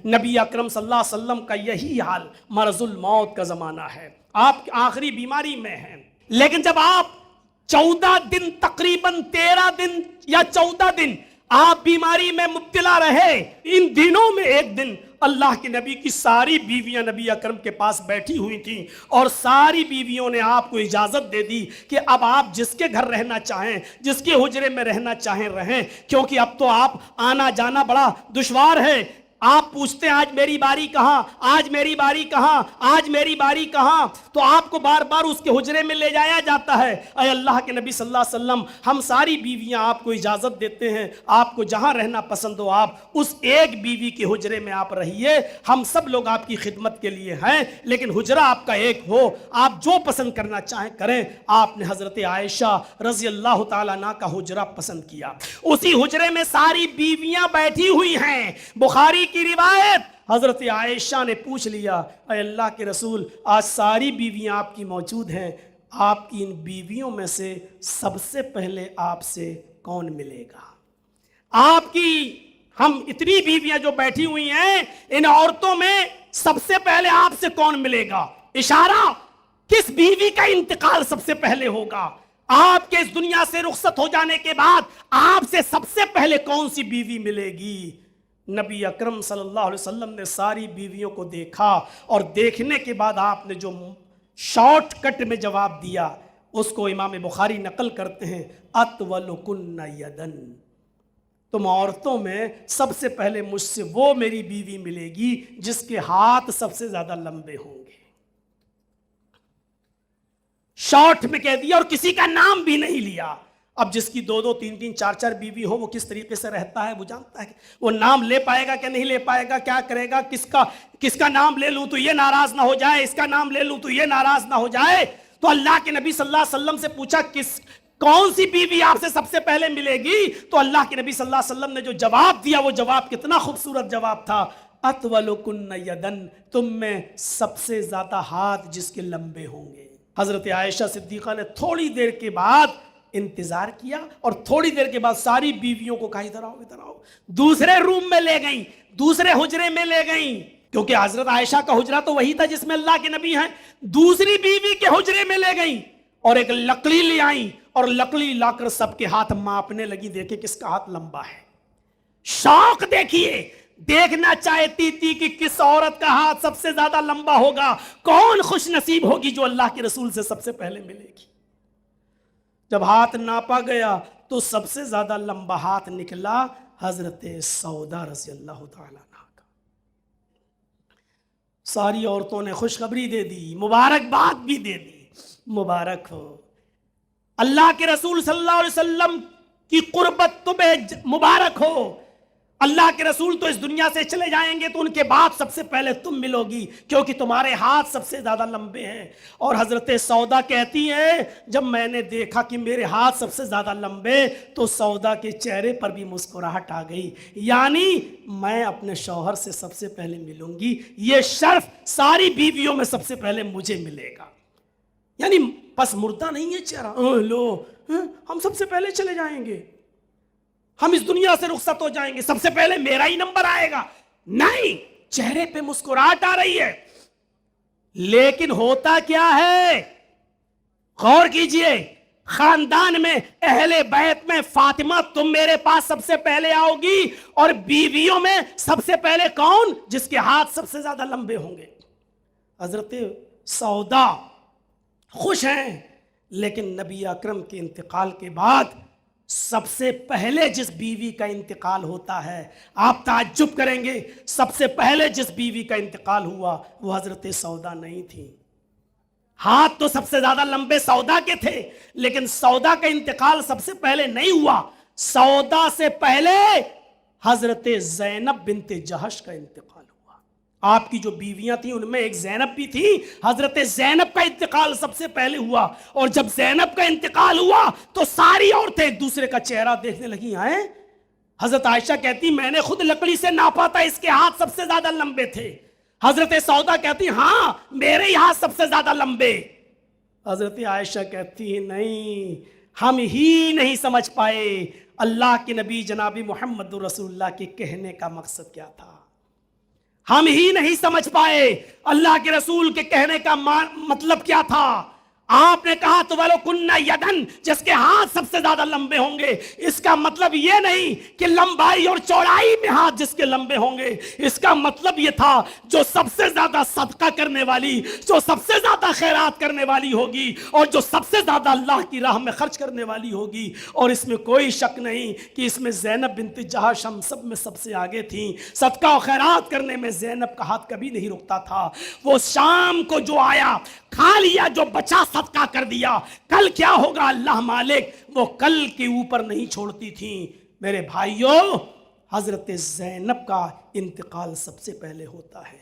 نبی اکرم صلی اللہ علیہ وسلم کا یہی حال مرض الموت کا زمانہ ہے، آپ آخری بیماری میں ہیں، لیکن جب آپ 14 دن تقریباً 13 دن یا 14 دن آپ بیماری میں مبتلا رہے، ان دنوں میں ایک دن اللہ کے نبی کی ساری بیویاں نبی اکرم کے پاس بیٹھی ہوئی تھیں اور ساری بیویوں نے آپ کو اجازت دے دی کہ اب آپ جس کے گھر رہنا چاہیں، جس کے حجرے میں رہنا چاہیں رہیں، کیونکہ اب تو آپ آنا جانا بڑا دشوار ہے۔ آپ پوچھتے ہیں آج میری باری کہاں، آج میری باری کہاں، آج میری باری کہاں، تو آپ کو بار بار اس کے حجرے میں لے جایا جاتا ہے۔ اے اللہ کے نبی صلی اللہ علیہ وسلم، ہم ساری بیویاں آپ کو اجازت دیتے ہیں، آپ کو جہاں رہنا پسند ہو آپ اس ایک بیوی کے حجرے میں آپ رہیے، ہم سب لوگ آپ کی خدمت کے لیے ہیں، لیکن حجرہ آپ کا ایک ہو، آپ جو پسند کرنا چاہیں کریں۔ آپ نے حضرت عائشہ رضی اللہ تعالیٰ عنہ کا حجرہ پسند کیا، اسی حجرے میں ساری بیویاں بیٹھی ہوئی ہیں۔ بخاری کی روایت، حضرت عائشہ نے پوچھ لیا، اے اللہ کے رسول، آج ساری بیویاں آپ کی موجود ہیں، آپ کی ان بیویوں میں سے سب سے پہلے آپ سے کون ملے گا؟ آپ کی ہم اتنی بیویاں جو بیٹھی ہوئی ہیں، ان عورتوں میں سب سے پہلے آپ سے کون ملے گا؟ اشارہ کس بیوی کا انتقال سب سے پہلے ہوگا؟ آپ کے اس دنیا سے رخصت ہو جانے کے بعد آپ سے سب سے پہلے کون سی بیوی ملے گی؟ نبی اکرم صلی اللہ علیہ وسلم نے ساری بیویوں کو دیکھا اور دیکھنے کے بعد آپ نے جو شارٹ کٹ میں جواب دیا اس کو امام بخاری نقل کرتے ہیں، اطولکن یدن، تم عورتوں میں سب سے پہلے مجھ سے وہ میری بیوی ملے گی جس کے ہاتھ سب سے زیادہ لمبے ہوں گے۔ شارٹ میں کہہ دیا اور کسی کا نام بھی نہیں لیا۔ اب جس کی 2 2 3 3 4 4 بیوی ہو وہ کس طریقے سے رہتا ہے وہ جانتا ہے، وہ نام لے پائے گا کہ نہیں لے پائے گا، کیا کرے گا، کس کا نام لے لوں تو یہ ناراض نہ ہو جائے، اس کا نام لے لوں تو یہ ناراض نہ ہو جائے۔ تو اللہ کے نبی صلی اللہ علیہ وسلم سے پوچھا کون سی بیوی آپ سے سب سے پہلے ملے گی؟ تو اللہ کے نبی صلی اللہ علیہ وسلم نے جو جواب دیا وہ جواب کتنا خوبصورت جواب تھا، اطولکن یدن، تم میں سب سے زیادہ ہاتھ جس کے لمبے ہوں گے۔ حضرت عائشہ صدیقہ نے تھوڑی دیر کے بعد انتظار کیا اور تھوڑی دیر کے بعد ساری بیویوں کو کہا ادھر آؤ ادھر آؤ، دوسرے روم میں لے گئیں، دوسرے حجرے میں لے گئیں، کیونکہ حضرت عائشہ کا حجرہ تو وہی تھا جس میں اللہ کے نبی ہیں۔ دوسری بیوی کے حجرے میں لے گئیں اور ایک لکڑی لے آئیں اور لکڑی لا کر سب کے ہاتھ ماپنے لگی، دیکھیں کس کا ہاتھ لمبا ہے۔ شوق دیکھیے، دیکھنا چاہتی تھی کہ کس عورت کا ہاتھ سب سے زیادہ لمبا ہوگا، کون خوش نصیب ہوگی جو اللہ کے رسول سے سب سے پہلے ملے گی۔ جب ہاتھ ناپا گیا تو سب سے زیادہ لمبا ہاتھ نکلا حضرت سودا رضی اللہ تعالیٰ عنہ کا۔ ساری عورتوں نے خوشخبری دے دی، مبارکباد بھی دے دی، مبارک ہو، اللہ کے رسول صلی اللہ علیہ وسلم کی قربت تمہیں مبارک ہو، اللہ کے رسول تو اس دنیا سے چلے جائیں گے تو ان کے بعد سب سے پہلے تم ملو گی کیونکہ تمہارے ہاتھ سب سے زیادہ لمبے ہیں۔ اور حضرت سودا کہتی ہیں جب میں نے دیکھا کہ میرے ہاتھ سب سے زیادہ لمبے تو سودا کے چہرے پر بھی مسکراہٹ آ گئی، یعنی میں اپنے شوہر سے سب سے پہلے ملوں گی، یہ شرف ساری بیویوں میں سب سے پہلے مجھے ملے گا، یعنی پس مردہ نہیں ہے چہرہ، لو ہم سب سے پہلے چلے جائیں گے، ہم اس دنیا سے رخصت ہو جائیں گے، سب سے پہلے میرا ہی نمبر آئے گا، نہیں، چہرے پہ مسکراہٹ آ رہی ہے۔ لیکن ہوتا کیا ہے، غور کیجئے، خاندان میں اہل بیت میں فاطمہ تم میرے پاس سب سے پہلے آؤ گی، اور بیویوں میں سب سے پہلے کون جس کے ہاتھ سب سے زیادہ لمبے ہوں گے؟ حضرت سودا خوش ہیں، لیکن نبی اکرم کے انتقال کے بعد سب سے پہلے جس بیوی کا انتقال ہوتا ہے، آپ تعجب کریں گے، سب سے پہلے جس بیوی کا انتقال ہوا وہ حضرت سودا نہیں تھی۔ ہاتھ تو سب سے زیادہ لمبے سودا کے تھے، لیکن سودا کا انتقال سب سے پہلے نہیں ہوا، سودا سے پہلے حضرت زینب بنت جہش کا انتقال ہوا۔ آپ کی جو بیویاں تھیں ان میں ایک زینب بھی تھی، حضرت زینب کا انتقال سب سے پہلے ہوا، اور جب زینب کا انتقال ہوا تو ساری عورتیں ایک دوسرے کا چہرہ دیکھنے لگی، آئیں، حضرت عائشہ کہتی میں نے خود لکڑی سے ناپا تھا، اس کے ہاتھ سب سے زیادہ لمبے تھے۔ حضرت سودا کہتی ہاں میرے ہی ہاتھ سب سے زیادہ لمبے۔ حضرت عائشہ کہتی نہیں، ہم ہی نہیں سمجھ پائے اللہ کے نبی جناب محمد رسول اللہ کے کہنے کا مقصد کیا تھا۔ ہم ہی نہیں سمجھ پائے اللہ کے رسول کے کہنے کا مطلب کیا تھا۔ آپ نے کہا تو وَلَوْ كُنَّ يَدًا، جس کے ہاتھ سب سے زیادہ لمبے ہوں گے، اس کا مطلب یہ نہیں کہ لمبائی اور چوڑائی میں ہاتھ جس کے لمبے ہوں گے، اس کا مطلب یہ تھا جو سب سے زیادہ صدقہ کرنے والی، جو سب سے زیادہ خیرات کرنے والی ہوگی، اور جو سب سے زیادہ اللہ کی راہ میں خرچ کرنے والی ہوگی۔ اور اس میں کوئی شک نہیں کہ اس میں زینب بنت جہش ہم سب میں سب سے آگے تھیں۔ صدقہ و خیرات کرنے میں زینب کا ہاتھ کبھی نہیں رکتا تھا۔ وہ شام کو جو آیا کھا لیا، جو بچا صدقہ کر دیا، کل کیا ہوگا اللہ مالک، وہ کل کے اوپر نہیں چھوڑتی تھیں۔ میرے بھائیوں، حضرت زینب کا انتقال سب سے پہلے ہوتا ہے۔